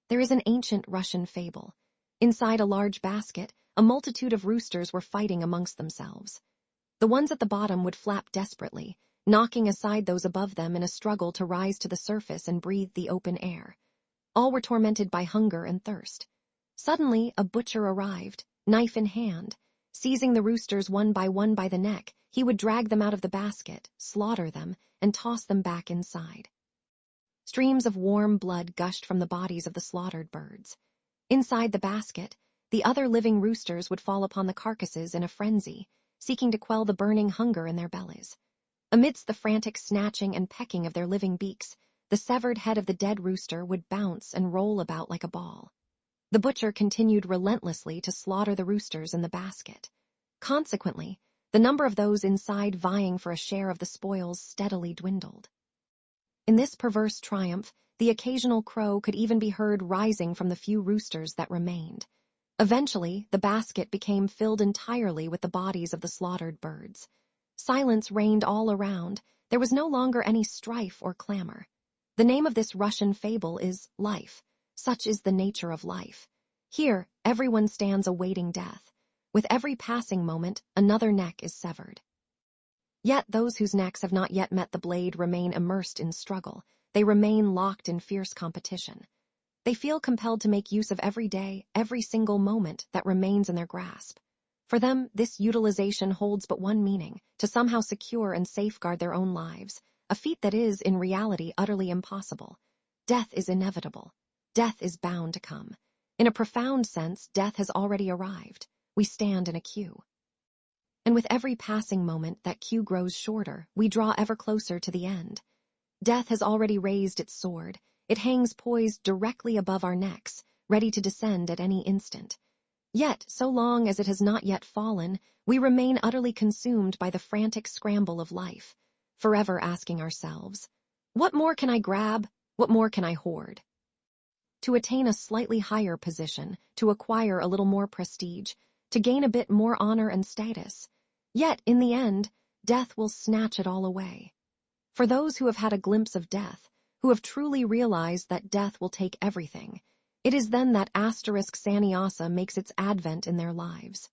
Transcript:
There is an ancient Russian fable. Inside a large basket, a multitude of roosters were fighting amongst themselves. The ones at the bottom would flap desperately, knocking aside those above them in a struggle to rise to the surface and breathe the open air. All were tormented by hunger and thirst. Suddenly, a butcher arrived, knife in hand. Seizing the roosters one by the neck, he would drag them out of the basket, slaughter them, and toss them back inside. Streams of warm blood gushed from the bodies of the slaughtered birds. Inside the basket, the other living roosters would fall upon the carcasses in a frenzy, seeking to quell the burning hunger in their bellies. Amidst the frantic snatching and pecking of their living beaks, the severed head of the dead rooster would bounce and roll about like a ball. The butcher continued relentlessly to slaughter the roosters in the basket. Consequently, the number of those inside vying for a share of the spoils steadily dwindled. In this perverse triumph, the occasional crow could even be heard rising from the few roosters that remained. Eventually, the basket became filled entirely with the bodies of the slaughtered birds. Silence reigned all around. There was no longer any strife or clamor. The name of this Russian fable is life. Such is the nature of life. Here, everyone stands awaiting death. With every passing moment, another neck is severed. Yet those whose necks have not yet met the blade remain immersed in struggle. They remain locked in fierce competition. They feel compelled to make use of every day, every single moment that remains in their grasp. For them, this utilization holds but one meaning, to somehow secure and safeguard their own lives, a feat that is, in reality, utterly impossible. Death is inevitable. Death is bound to come. In a profound sense, death has already arrived. We stand in a queue. And with every passing moment, that queue grows shorter. We draw ever closer to the end. Death has already raised its sword. It hangs poised directly above our necks, ready to descend at any instant. Yet, so long as it has not yet fallen, we remain utterly consumed by the frantic scramble of life, forever asking ourselves, what more can I grab? What more can I hoard? To attain a slightly higher position, to acquire a little more prestige, to gain a bit more honor and status. Yet, in the end, death will snatch it all away. For those who have had a glimpse of death, who have truly realized that death will take everything, it is then that asterisk sannyasa makes its advent in their lives.